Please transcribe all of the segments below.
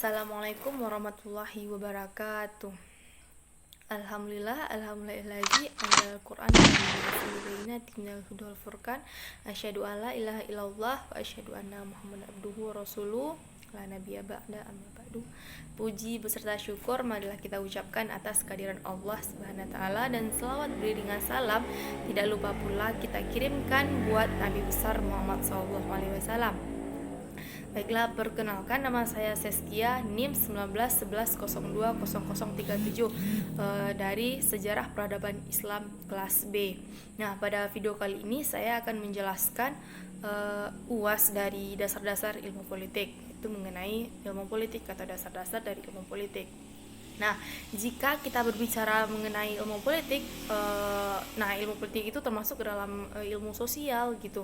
Assalamualaikum warahmatullahi wabarakatuh. Alhamdulillahi anzal Qur'an wa tinjal hudul furqan. Asyhadu alla ilaha illallah wa asyhadu anna Muhammadan abduhu wa rasuluh. La nabiyya ba'da amma ba'du. Puji beserta syukur marilah kita ucapkan atas kehadiran Allah Subhanahu wa taala dan selawat beriringan salam tidak lupa pula kita kirimkan buat Nabi besar Muhammad sallallahu alaihi wasallam. Baiklah, perkenalkan nama saya Seskia, NIM 1911020037 dari Sejarah Peradaban Islam kelas B. Nah, pada video kali ini saya akan menjelaskan UAS dari dasar-dasar ilmu politik, itu mengenai ilmu politik atau dasar-dasar dari ilmu politik. Nah, jika kita berbicara mengenai ilmu politik, ilmu politik itu termasuk ke dalam ilmu sosial gitu.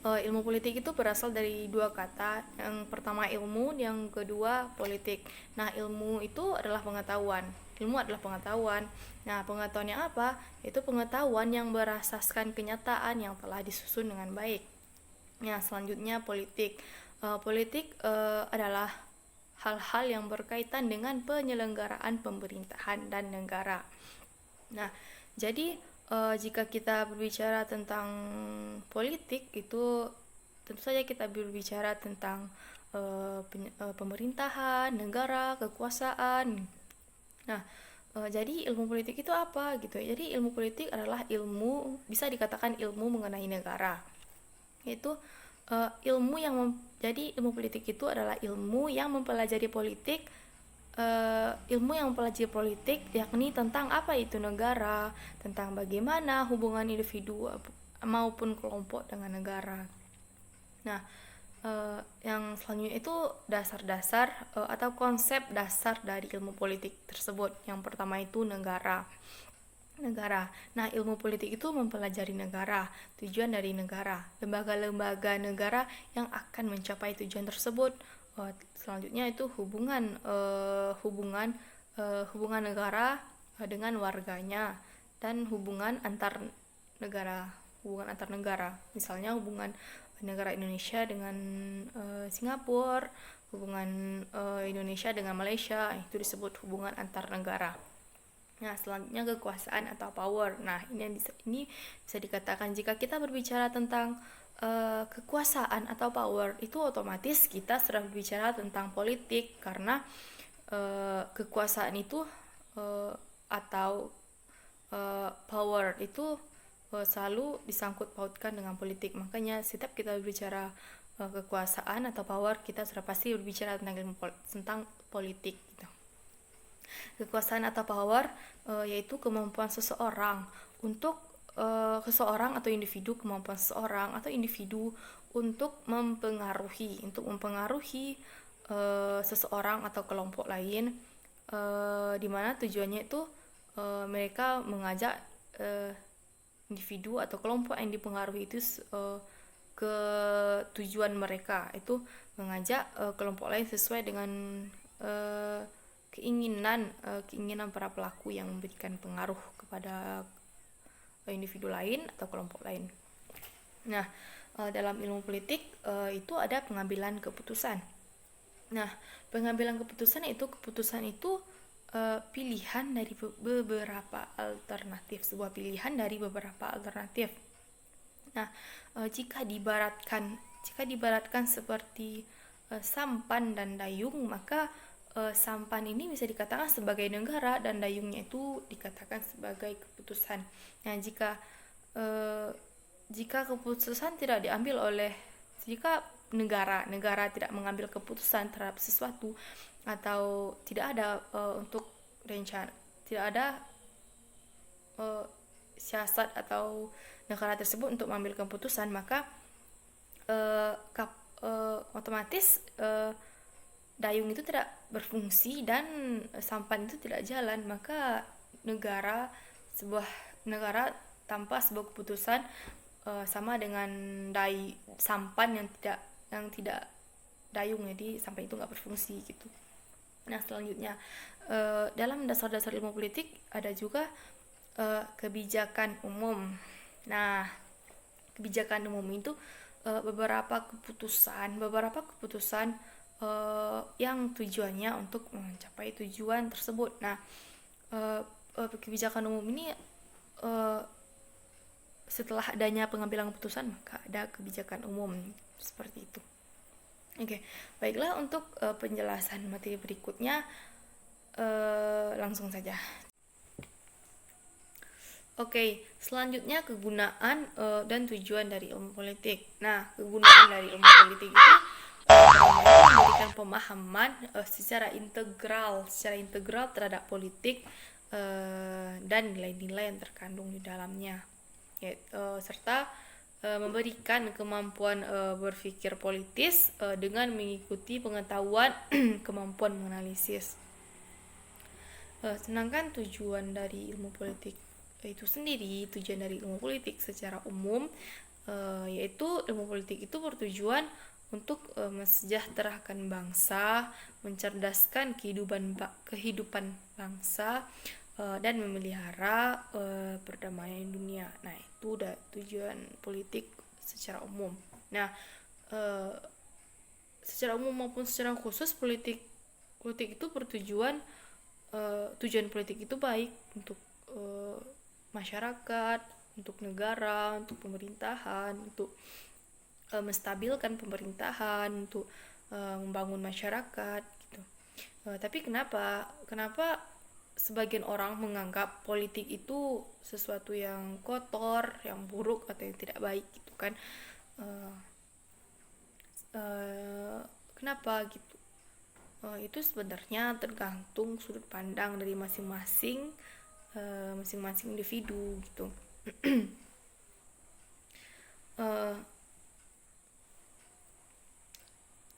Ilmu politik itu berasal dari dua kata, yang pertama ilmu, yang kedua politik. Nah, ilmu itu adalah pengetahuan. Nah, pengetahuannya apa? Itu pengetahuan yang berasaskan kenyataan yang telah disusun dengan baik. Nah, selanjutnya politik. Politik adalah hal-hal yang berkaitan dengan penyelenggaraan pemerintahan dan negara. Nah, jadi jika kita berbicara tentang politik, itu tentu saja kita berbicara tentang pemerintahan, negara, kekuasaan. Nah, jadi ilmu politik itu apa gitu? Jadi ilmu politik adalah ilmu, bisa dikatakan ilmu mengenai negara. Yaitu jadi ilmu politik itu adalah ilmu yang mempelajari politik. Yakni tentang apa itu negara, tentang bagaimana hubungan individu maupun kelompok dengan negara. Nah, yang selanjutnya itu dasar-dasar atau konsep dasar dari ilmu politik tersebut. Yang pertama itu negara. Nah, ilmu politik itu mempelajari negara, tujuan dari negara, lembaga-lembaga negara yang akan mencapai tujuan tersebut. Selanjutnya itu hubungan negara dengan warganya, dan hubungan antar negara. Misalnya hubungan negara Indonesia dengan Singapura, hubungan Indonesia dengan Malaysia, itu disebut hubungan antar negara. Nah, selanjutnya kekuasaan atau power. Nah, ini bisa dikatakan jika kita berbicara tentang kekuasaan atau power, itu otomatis kita sudah berbicara tentang politik, karena kekuasaan itu atau power itu selalu disangkut pautkan dengan politik. Makanya setiap kita berbicara kekuasaan atau power, kita sudah pasti berbicara tentang politik gitu. Kekuasaan atau power yaitu kemampuan seseorang untuk kemampuan seseorang atau individu untuk mempengaruhi seseorang atau kelompok lain, di mana tujuannya itu mereka mengajak individu atau kelompok yang dipengaruhi itu ke tujuan mereka, itu mengajak kelompok lain sesuai dengan keinginan para pelaku yang memberikan pengaruh kepada individu lain atau kelompok lain. Nah, dalam ilmu politik itu ada pengambilan keputusan. Nah, pengambilan keputusan itu pilihan dari beberapa alternatif, sebuah pilihan dari beberapa alternatif. Nah, jika diibaratkan seperti sampan dan dayung, maka sampan ini bisa dikatakan sebagai negara dan dayungnya itu dikatakan sebagai keputusan. Nah, jika keputusan tidak diambil jika negara tidak mengambil keputusan terhadap sesuatu, atau tidak ada tidak ada siasat atau negara tersebut untuk mengambil keputusan, maka otomatis dayung itu tidak berfungsi dan sampan itu tidak jalan. Maka sebuah negara tanpa sebuah keputusan sama dengan sampan yang tidak dayung, jadi sampan itu nggak berfungsi gitu. Nah, selanjutnya dalam dasar-dasar ilmu politik ada juga kebijakan umum. Nah, kebijakan umum itu beberapa keputusan yang tujuannya untuk mencapai tujuan tersebut. Nah, kebijakan umum ini setelah adanya pengambilan keputusan maka ada kebijakan umum seperti itu. Oke, baiklah untuk penjelasan materi berikutnya langsung saja. Oke, selanjutnya kegunaan dan tujuan dari ilmu politik. Nah, kegunaan dari ilmu politik itu memberikan pemahaman secara integral terhadap politik dan nilai-nilai yang terkandung di dalamnya, serta memberikan kemampuan berpikir politis dengan mengikuti pengetahuan kemampuan menganalisis. Sedangkan tujuan dari ilmu politik itu sendiri, tujuan dari ilmu politik secara umum yaitu ilmu politik itu bertujuan untuk mensejahterakan bangsa, mencerdaskan kehidupan bangsa dan memelihara perdamaian dunia. Nah, itu udah tujuan politik secara umum. Nah, secara umum maupun secara khusus politik itu bertujuan tujuan politik itu baik untuk masyarakat, untuk negara, untuk pemerintahan, untuk menstabilkan pemerintahan, untuk membangun masyarakat gitu. Tapi kenapa sebagian orang menganggap politik itu sesuatu yang kotor, yang buruk atau yang tidak baik gitu kan? Kenapa gitu? Itu sebenarnya tergantung sudut pandang dari masing-masing individu gitu.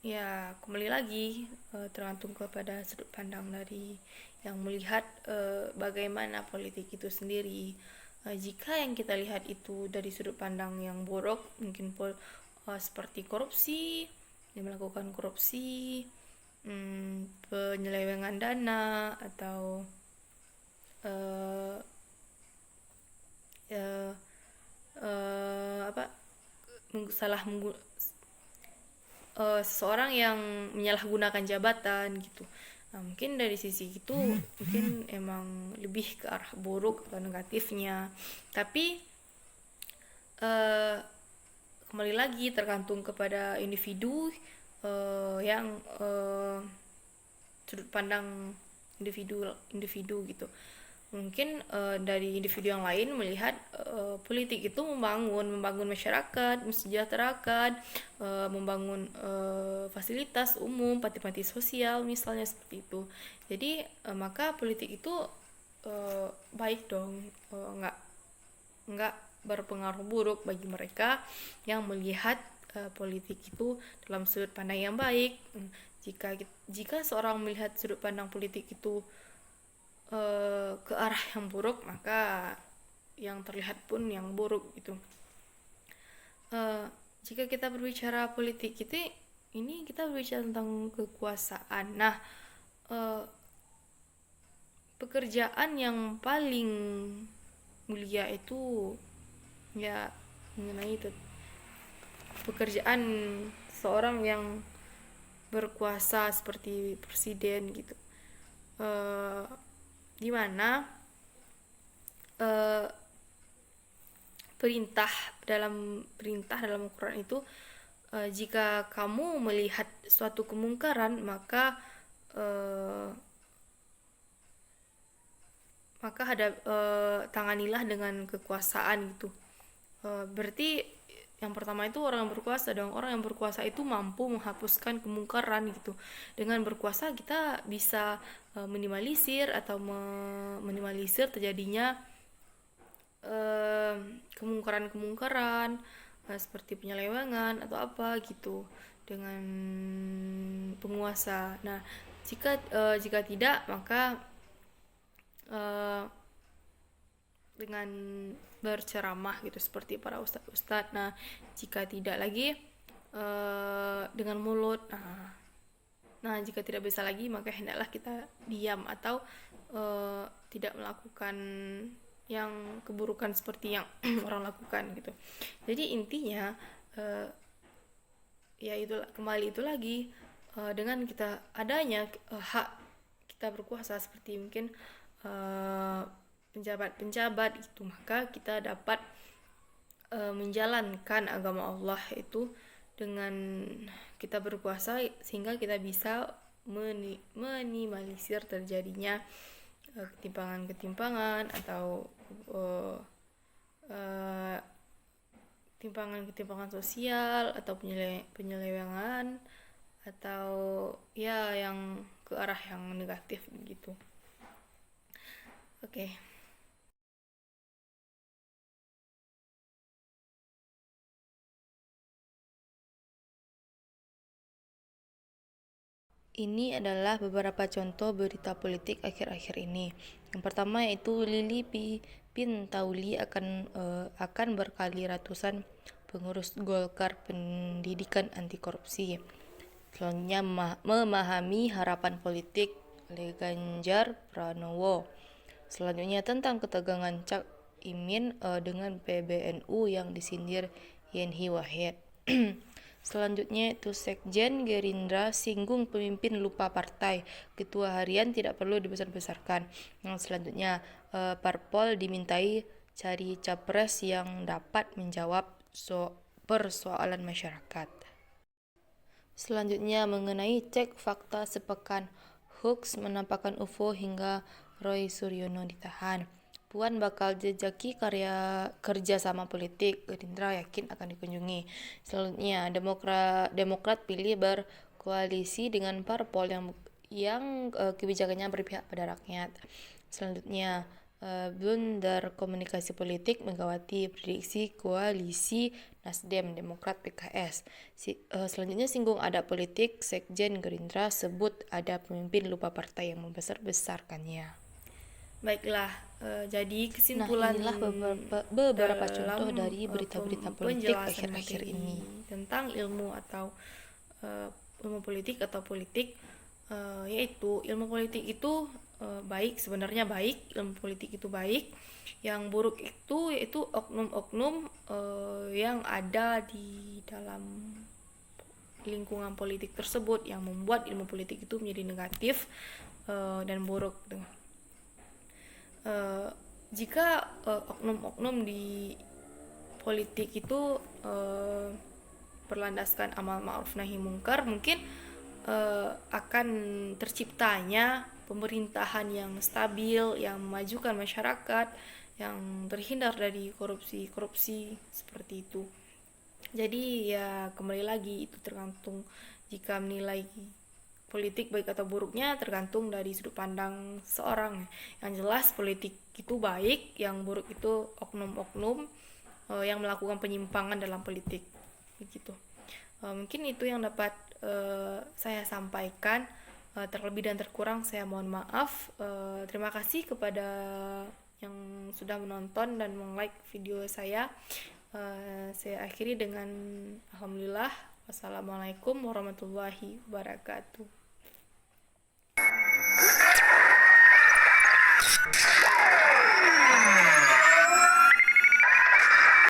Ya kembali lagi tergantung kepada sudut pandang dari yang melihat bagaimana politik itu sendiri. Jika yang kita lihat itu dari sudut pandang yang buruk, mungkin seperti korupsi, melakukan korupsi, penyelewengan dana atau seseorang yang menyalahgunakan jabatan gitu. Nah, mungkin dari sisi itu mungkin emang lebih ke arah buruk atau negatifnya. Tapi kembali lagi tergantung kepada individu yang sudut pandang individu gitu. Mungkin dari individu yang lain melihat politik itu membangun masyarakat, mensejahterakan, membangun fasilitas umum, panti-panti sosial misalnya seperti itu. Jadi maka politik itu baik dong, nggak berpengaruh buruk bagi mereka yang melihat politik itu dalam sudut pandang yang baik. Jika seorang melihat sudut pandang politik itu ke arah yang buruk, maka yang terlihat pun yang buruk gitu. Jika kita berbicara politik ini kita berbicara tentang kekuasaan. Nah, pekerjaan yang paling mulia itu ya mengenai itu pekerjaan seorang yang berkuasa seperti presiden gitu, di mana perintah dalam Al-Quran itu jika kamu melihat suatu kemungkaran maka tanganilah dengan kekuasaan gitu. Berarti yang pertama itu orang yang berkuasa dong. Orang yang berkuasa itu mampu menghapuskan kemungkaran gitu. Dengan berkuasa kita bisa minimalisir terjadinya kemungkaran seperti penyelewengan atau apa gitu dengan penguasa. Nah, jika tidak maka dengan berceramah gitu seperti para ustadz. Nah, jika tidak lagi dengan mulut. Nah, jika tidak bisa lagi maka hendaklah kita diam atau tidak melakukan yang keburukan seperti yang orang lakukan gitu. Jadi intinya ya itu kembali itu lagi dengan kita adanya hak kita berkuasa seperti mungkin penjabat-penjabat itu, maka kita dapat menjalankan agama Allah itu dengan kita berkuasa, sehingga kita bisa minimalisir terjadinya ketimpangan-ketimpangan atau ketimpangan sosial atau penyelewengan atau ya yang ke arah yang negatif gitu. Oke. Ini adalah beberapa contoh berita politik akhir-akhir ini. Yang pertama yaitu Lili Pintauli akan berkali ratusan pengurus Golkar pendidikan anti korupsi. Selanjutnya memahami harapan politik oleh Ganjar Pranowo. Selanjutnya tentang ketegangan Cak Imin dengan PBNU yang disindir Yeni Wahid. Selanjutnya itu Sekjen Gerindra singgung pemimpin lupa partai, ketua harian tidak perlu dibesar-besarkan. Yang selanjutnya Parpol dimintai cari capres yang dapat menjawab persoalan masyarakat. Selanjutnya mengenai cek fakta sepekan, hoax menampakkan UFO hingga Roy Suryono ditahan. Puan bakal jejaki kerja sama politik, Gerindra yakin akan dikunjungi. Selanjutnya Demokrat pilih berkoalisi dengan parpol yang kebijakannya berpihak pada rakyat. Selanjutnya blunder komunikasi politik, Megawati prediksi koalisi Nasdem, Demokrat, PKS. Selanjutnya singgung ada politik, Sekjen Gerindra sebut ada pemimpin lupa partai yang membesar-besarkannya. Baiklah, jadi kesimpulan inilah beberapa contoh dari berita-berita politik akhir-akhir ini tentang ilmu atau ilmu politik atau politik, yaitu ilmu politik itu baik, sebenarnya baik, ilmu politik itu baik. Yang buruk itu yaitu oknum-oknum yang ada di dalam lingkungan politik tersebut yang membuat ilmu politik itu menjadi negatif dan buruk. Jika oknum-oknum di politik itu berlandaskan amal ma'ruf nahi mungkar, mungkin akan terciptanya pemerintahan yang stabil, yang memajukan masyarakat, yang terhindar dari korupsi seperti itu. Jadi ya kembali lagi, itu tergantung, jika menilai politik baik atau buruknya tergantung dari sudut pandang seorang. Yang jelas politik itu baik, yang buruk itu oknum-oknum yang melakukan penyimpangan dalam politik begitu. Mungkin itu yang dapat saya sampaikan. Terlebih dan terkurang saya mohon maaf. Terima kasih kepada yang sudah menonton dan meng-like video saya. Saya akhiri dengan alhamdulillah. Wassalamualaikum warahmatullahi wabarakatuh.